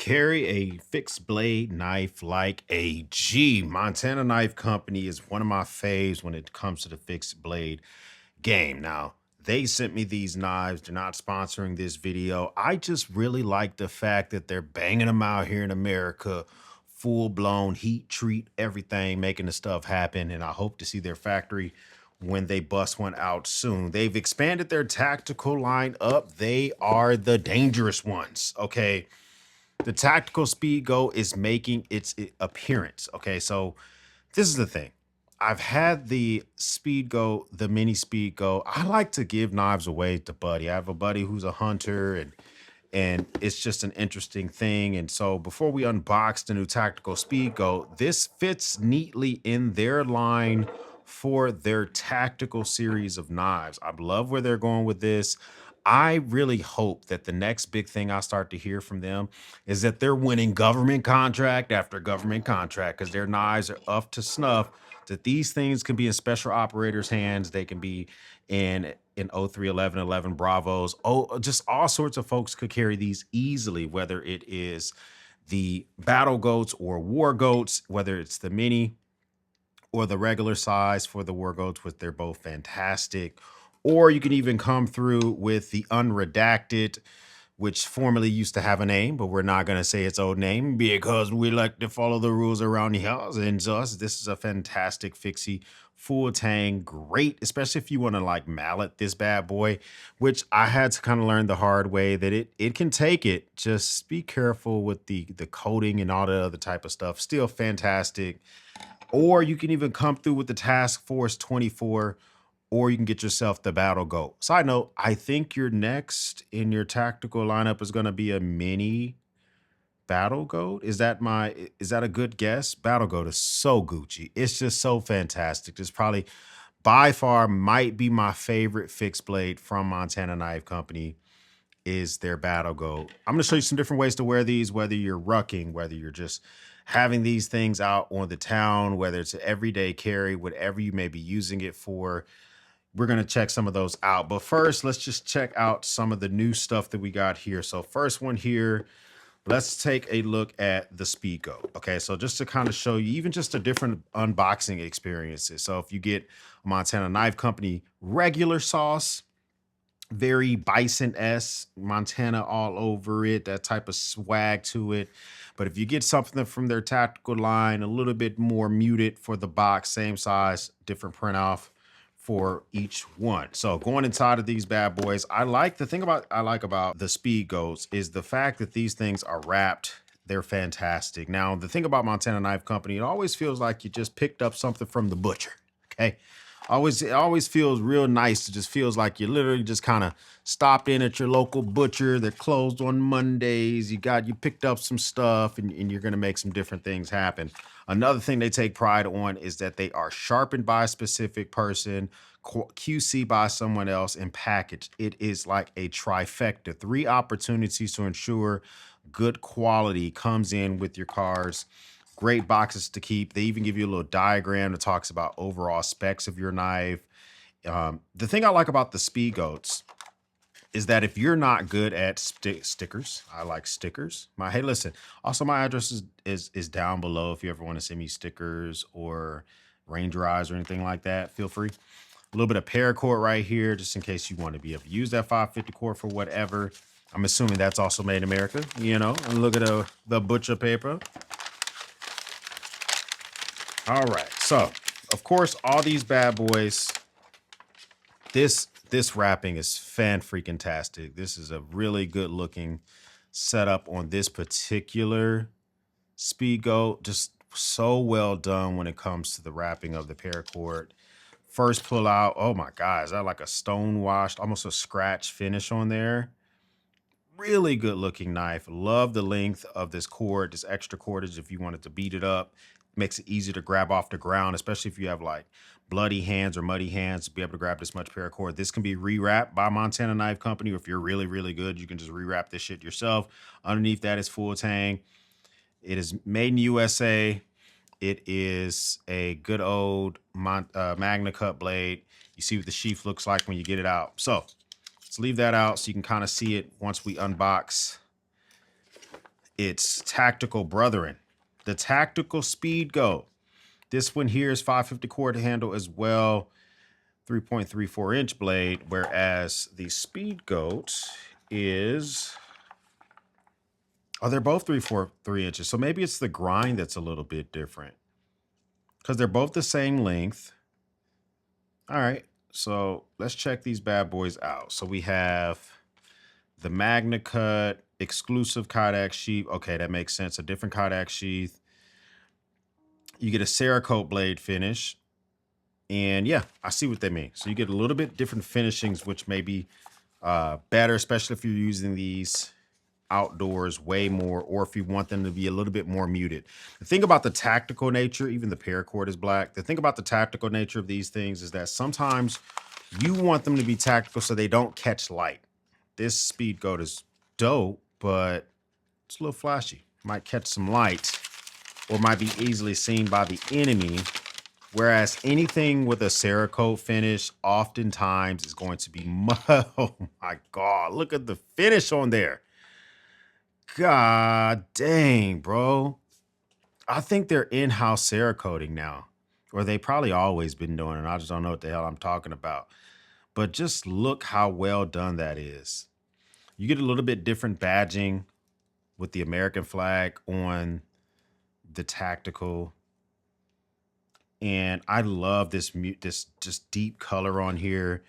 carry a fixed blade knife like a G. Montana Knife Company is one of my faves when it comes to the fixed blade game. Now, they sent me these knives. They're not sponsoring this video. I just really like the fact that they're banging them out here in America, full blown heat treat, everything, making the stuff happen. And I hope to see their factory when they bust one out soon. They've expanded their tactical line up. They are the dangerous ones. Okay. The tactical speed go is making its appearance. Okay. So this is the thing. I've had the speed go, the mini speed go. I like to give knives away to buddy. I have a buddy who's a hunter and it's just an interesting thing. And so before we unbox the new tactical speed go, this fits neatly in their line for their tactical series of knives. I love where they're going with this. I really hope that the next big thing I start to hear from them is that they're winning government contract after government contract because their knives are up to snuff, that these things can be in special operators' hands. They can be in 03, 11 Bravos. Oh, just all sorts of folks could carry these easily, whether it is the battle goats or war goats, whether it's the mini or the regular size for the war goats, which they're both fantastic. Or you can even come through with the unredacted, which formerly used to have a name, but we're not going to say its old name because we like to follow the rules around the house. And thus, this is a fantastic fixie, full tang, great, especially if you want to like mallet this bad boy, which I had to kind of learn the hard way that it can take it. Just be careful with the coating and all the other type of stuff. Still fantastic. Or you can even come through with the Task Force 24, or you can get yourself the Battle Goat. Side note, I think your next in your tactical lineup is going to be a mini Battle Goat. Is that a good guess? Battle Goat is so Gucci. It's just so fantastic. It's probably by far might be my favorite fixed blade from Montana Knife Company is their Battle Goat. I'm going to show you some different ways to wear these, whether you're rucking, whether you're just having these things out on the town, whether it's an everyday carry, whatever you may be using it for. We're going to check some of those out. But first, let's just check out some of the new stuff that we got here. So first one here, let's take a look at the Speedgo. Okay, so just to kind of show you even just a different unboxing experiences. So if you get a Montana Knife Company regular sauce, very bison-esque, Montana all over it, that type of swag to it. But if you get something from their tactical line, a little bit more muted for the box, same size, different print off for each one. So going inside of these bad boys, I like about the Speed Goats is the fact that these things are wrapped. They're fantastic. Now, the thing about Montana Knife Company, it always feels like you just picked up something from the butcher. Okay. It always feels real nice. It just feels like you literally just kind of stopped in at your local butcher. They're closed on Mondays. You picked up some stuff and you're going to make some different things happen. Another thing they take pride on is that they are sharpened by a specific person, QC by someone else, and packaged. It is like a trifecta. 3 opportunities to ensure good quality comes in with your cars. Great boxes to keep. They even give you a little diagram that talks about overall specs of your knife. The thing I like about the Speed Goats is that if you're not good at stickers, I like stickers. Hey, listen, also my address is down below if you ever want to send me stickers or Ranger eyes or anything like that, feel free. A little bit of paracord right here, just in case you want to be able to use that 550 cord for whatever. I'm assuming that's also made in America, you know, and look at the butcher paper. All right, so of course, all these bad boys, this wrapping is fan-freaking-tastic. This is a really good-looking setup on this particular Speedgo. Just so well done when it comes to the wrapping of the paracord. First pull out, oh my God, is that like a stone-washed, almost a scratch finish on there? Really good-looking knife. Love the length of this cord, this extra cordage if you wanted to beat it up. Makes it easy to grab off the ground, especially if you have like bloody hands or muddy hands to be able to grab this much paracord. This can be rewrapped by Montana Knife Company. Or if you're really, really good, you can just rewrap this shit yourself. Underneath that is full tang. It is made in USA. It is a good old Magna Cut blade. You see what the sheath looks like when you get it out. So let's leave that out so you can kind of see it once we unbox its tactical brethren, the tactical speed goat. This one here is 550 cord handle as well, 3.34-inch blade, whereas the speed goat is, oh, they're both 3 inches. So maybe it's the grind that's a little bit different because they're both the same length. All right, so let's check these bad boys out. So we have the Magna Cut exclusive Kodak sheath. Okay, that makes sense. A different Kodak sheath. You get a Cerakote blade finish. And yeah, I see what they mean. So you get a little bit different finishings, which may be better, especially if you're using these outdoors way more, or if you want them to be a little bit more muted. The thing about the tactical nature, even the paracord is black. The thing about the tactical nature of these things is that sometimes you want them to be tactical so they don't catch light. This speed goat is dope, but it's a little flashy. Might catch some light or might be easily seen by the enemy. Whereas anything with a Cerakote finish oftentimes is going to be, oh my God, look at the finish on there. God dang, bro. I think they're in-house Cerakoting now, or they probably always been doing it. I just don't know what the hell I'm talking about. But just look how well done that is. You get a little bit different badging with the American flag on the tactical. And I love this just deep color on here.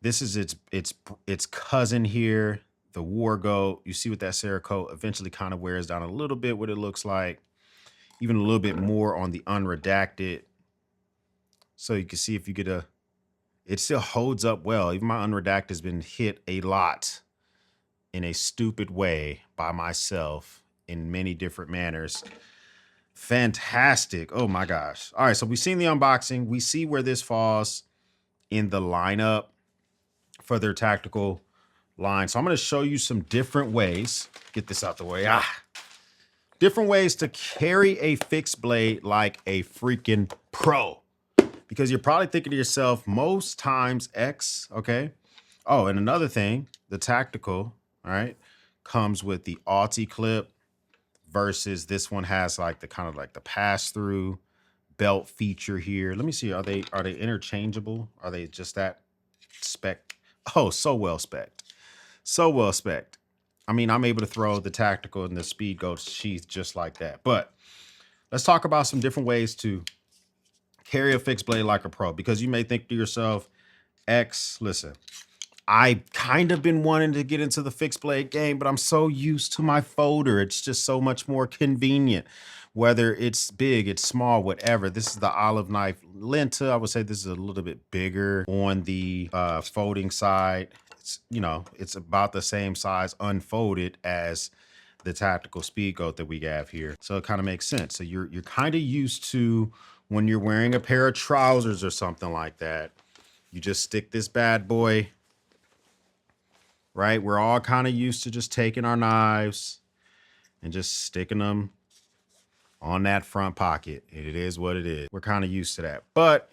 This is its cousin here, the War Goat. You see what that Cerakote eventually kind of wears down a little bit, what it looks like, even a little bit more on the unredacted. So you can see if you get it still holds up well. Even my unredacted has been hit a lot in a stupid way by myself in many different manners. Fantastic. Oh my gosh. All right, so we've seen the unboxing. We see where this falls in the lineup for their tactical line. So I'm going to show you some different ways. Get this out the way. Different ways to carry a fixed blade like a freaking pro. Because you're probably thinking to yourself, most times X, okay? Oh, and another thing, the tactical, all right, comes with the Alti clip versus this one has like the kind of like the pass-through belt feature here. Let me see, are they interchangeable? Are they just that spec? Oh, so well spec'd. So well spec'd. I mean, I'm able to throw the tactical and the speed goat sheath just like that. But let's talk about some different ways to carry a fixed blade like a pro, because you may think to yourself, X, listen, I kind of been wanting to get into the fixed blade game, but I'm so used to my folder. It's just so much more convenient, whether it's big, it's small, whatever. This is the olive knife Lenta. I would say this is a little bit bigger on the folding side. It's, you know, it's about the same size unfolded as the tactical speed goat that we have here. So it kind of makes sense. So you're kind of used to when you're wearing a pair of trousers or something like that, you just stick this bad boy, right? We're all kind of used to just taking our knives and just sticking them on that front pocket. It is what it is. We're kind of used to that. But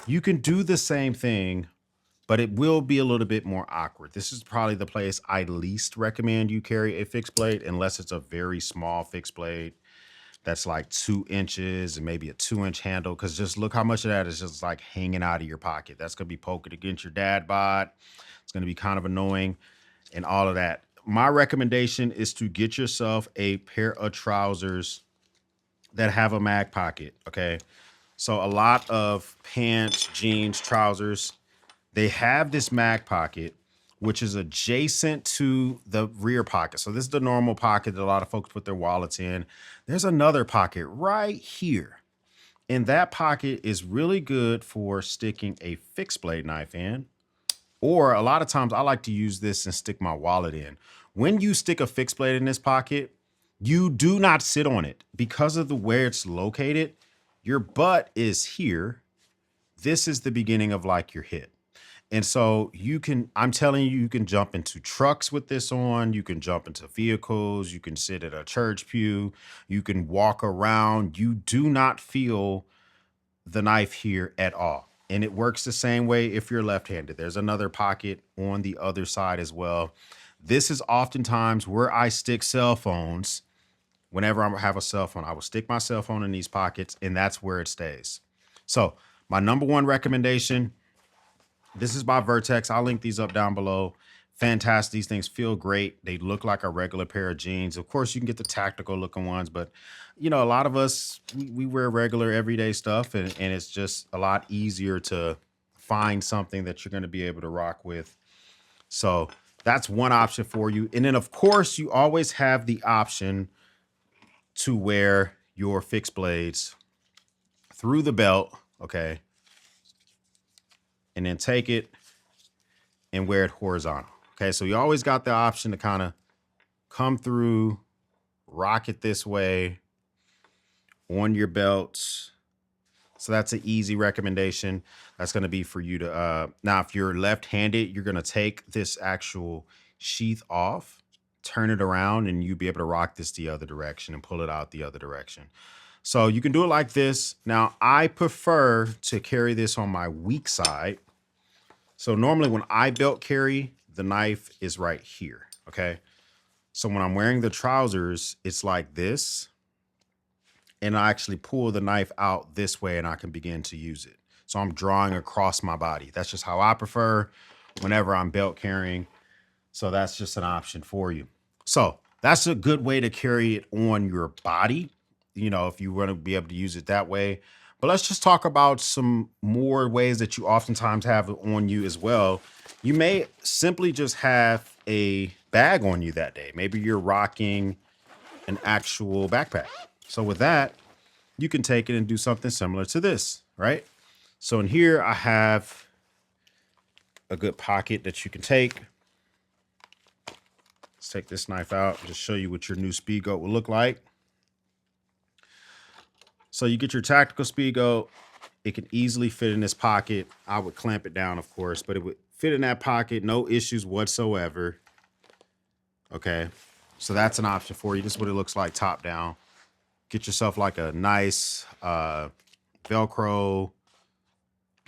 you can do the same thing, but it will be a little bit more awkward. This is probably the place I least recommend you carry a fixed blade, unless it's a very small fixed blade that's like 2 inches and maybe a 2-inch handle. Because just look how much of that is just like hanging out of your pocket. That's going to be poking against your dad bod. It's going to be kind of annoying and all of that. My recommendation is to get yourself a pair of trousers that have a mag pocket, okay? So a lot of pants, jeans, trousers, they have this mag pocket, which is adjacent to the rear pocket. So this is the normal pocket that a lot of folks put their wallets in. There's another pocket right here. And that pocket is really good for sticking a fixed blade knife in. Or a lot of times I like to use this and stick my wallet in. When you stick a fixed blade in this pocket, you do not sit on it. Because of the where it's located, your butt is here. This is the beginning of like your hip. And so you can, I'm telling you, you can jump into trucks with this on. You can jump into vehicles. You can sit at a church pew. You can walk around. You do not feel the knife here at all. And it works the same way if you're left-handed. There's another pocket on the other side as well This is oftentimes where I stick cell phones. Whenever I have a cell phone, I will stick my cell phone in these pockets, and that's where it stays. So my number one recommendation, this is by Vertex. I'll link these up down below. Fantastic. These things feel great. They look like a regular pair of jeans. Of course, you can get the tactical looking ones, but you know, a lot of us, we wear regular everyday stuff, and it's just a lot easier to find something that you're going to be able to rock with. So that's one option for you. And then of course, you always have the option to wear your fixed blades through the belt, okay? And then take it and wear it horizontal. Okay, so you always got the option to kind of come through, rock it this way on your belts. So that's an easy recommendation. That's going to be for you to, now if you're left-handed, you're going to take this actual sheath off, turn it around, and you'll be able to rock this the other direction and pull it out the other direction. So you can do it like this. Now I prefer to carry this on my weak side. So normally when I belt carry, the knife is right here, okay? So when I'm wearing the trousers, it's like this. And I actually pull the knife out this way and I can begin to use it. So I'm drawing across my body. That's just how I prefer whenever I'm belt carrying. So that's just an option for you. So that's a good way to carry it on your body, you know, if you want to be able to use it that way. But let's just talk about some more ways that you oftentimes have it on you as well. You may simply just have a bag on you that day. Maybe you're rocking an actual backpack. So with that, you can take it and do something similar to this, right? So in here, I have a good pocket that you can take. Let's take this knife out and just show you what your new speed goat will look like. So you get your tactical speed goat. It can easily fit in this pocket. I would clamp it down, of course, but it would fit in that pocket, no issues whatsoever. Okay, so that's an option for you. This is what it looks like top down. Get yourself like a nice Velcro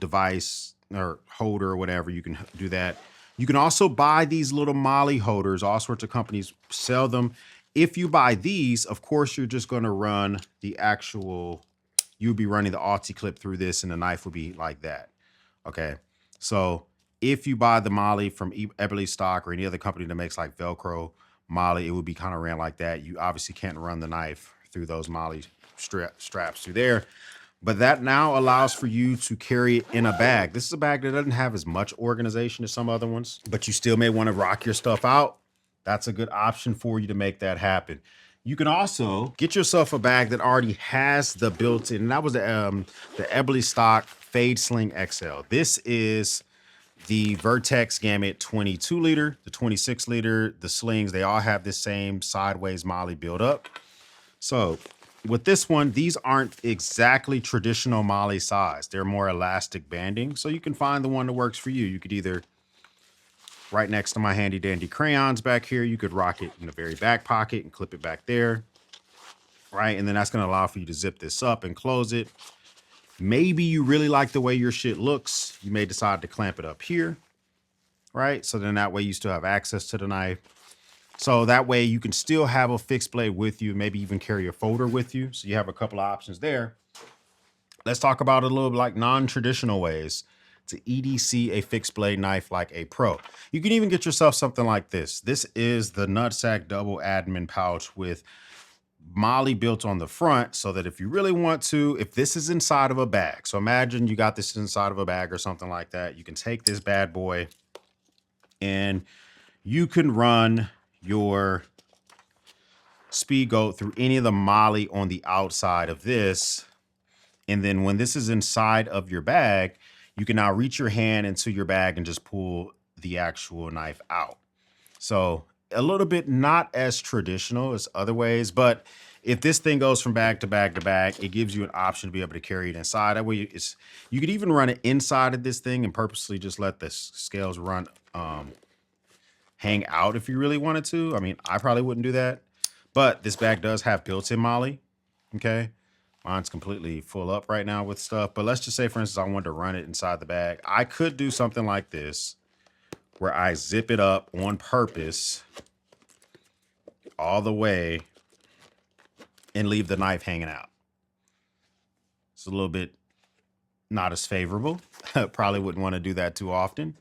device or holder or whatever. You can do that. You can also buy these little MOLLE holders. All sorts of companies sell them. If you buy these, of course, you're just going to run the actual, you'll be running the Alti clip through this and the knife will be like that. Okay. So if you buy the MOLLE from Eberle Stock or any other company that makes like Velcro MOLLE, it would be kind of ran like that. You obviously can't run the knife through those MOLLE straps through there. But that now allows for you to carry it in a bag. This is a bag that doesn't have as much organization as some other ones, but you still may want to rock your stuff out. That's a good option for you to make that happen. You can also get yourself a bag that already has the built-in, and that was the Eberle Stock Fade Sling XL. This is the Vertex Gamut 22 liter, the 26 liter, the slings, they all have this same sideways MOLLE build up. So with this one, these aren't exactly traditional MOLLE size. They're more elastic banding. So you can find the one that works for you. You could either, right next to my handy dandy crayons back here, you could rock it in the very back pocket and clip it back there. Right. And then that's going to allow for you to zip this up and close it. Maybe you really like the way your shit looks. You may decide to clamp it up here. Right. So then that way you still have access to the knife. So that way you can still have a fixed blade with you, maybe even carry a folder with you. So you have a couple of options there. Let's talk about a little like non-traditional ways to EDC a fixed blade knife like a pro. You can even get yourself something like this. This is the Nutsack double admin pouch with MOLLE built on the front so that if you really want to, if this is inside of a bag, so imagine you got this inside of a bag or something like that, you can take this bad boy and you can run your speed goat through any of the MOLLE on the outside of this. And then when this is inside of your bag, you can now reach your hand into your bag and just pull the actual knife out. So a little bit not as traditional as other ways, but if this thing goes from bag to bag to bag, it gives you an option to be able to carry it inside. That way you could even run it inside of this thing and purposely just let the scales run, hang out if you really wanted to. I mean, I probably wouldn't do that, but this bag does have built-in MOLLE. Okay. Mine's completely full up right now with stuff, but let's just say, for instance, I wanted to run it inside the bag. I could do something like this where I zip it up on purpose all the way and leave the knife hanging out. It's a little bit not as favorable. Probably wouldn't want to do that too often,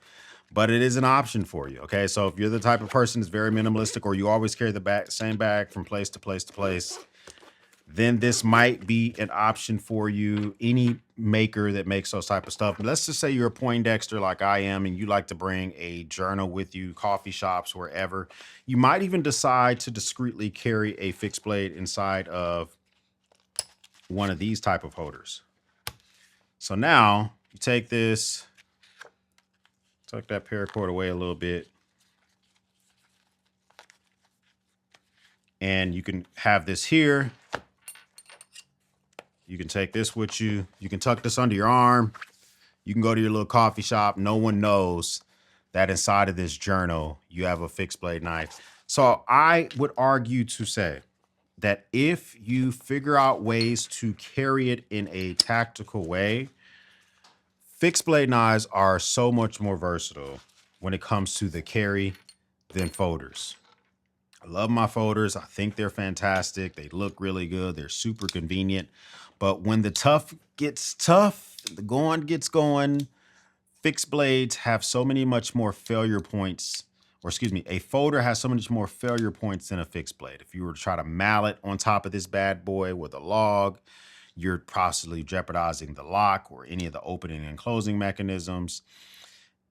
but it is an option for you. Okay, so if you're the type of person that's very minimalistic, or you always carry the same bag from place to place to place, then this might be an option for you. Any maker that makes those type of stuff. But let's just say you're a Poindexter like I am, and you like to bring a journal with you, coffee shops, wherever. You might even decide to discreetly carry a fixed blade inside of one of these type of holders. So now you take this, tuck that paracord away a little bit, and you can have this here. You can take this with you. You can tuck this under your arm. You can go to your little coffee shop. No one knows that inside of this journal, you have a fixed blade knife. So I would argue to say that if you figure out ways to carry it in a tactical way, fixed blade knives are so much more versatile when it comes to the carry than folders. I love my folders. I think they're fantastic. They look really good. They're super convenient. But when the tough gets tough, the going gets going, fixed blades have so many much more failure points, or excuse me, a folder has so much more failure points than a fixed blade. If you were to try to mallet on top of this bad boy with a log, you're possibly jeopardizing the lock or any of the opening and closing mechanisms.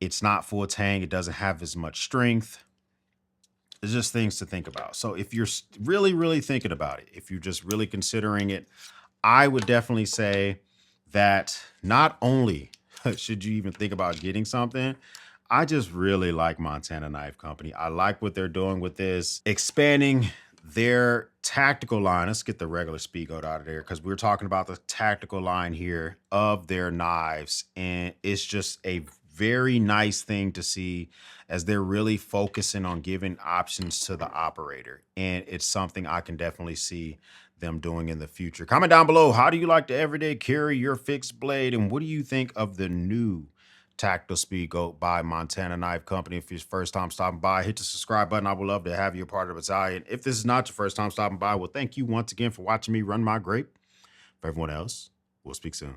It's not full tang. It doesn't have as much strength. It's just things to think about. So if you're really, really thinking about it, if you're just really considering it, I would definitely say that not only should you even think about getting something, I just really like Montana Knife Company. I like what they're doing with this, expanding their tactical line. Let's get the regular speed goat out of there, because we're talking about the tactical line here of their knives. And it's just a very nice thing to see, as they're really focusing on giving options to the operator. And it's something I can definitely see them doing in the future. Comment down below, how do you like to everyday carry your fixed blade? And what do you think of the new Tactical Speed Goat by Montana Knife Company? If it's your first time stopping by, hit the subscribe button. I would love to have you a part of the battalion. If this is not your first time stopping by, well, thank you once again for watching me run my grape. For everyone else, we'll speak soon.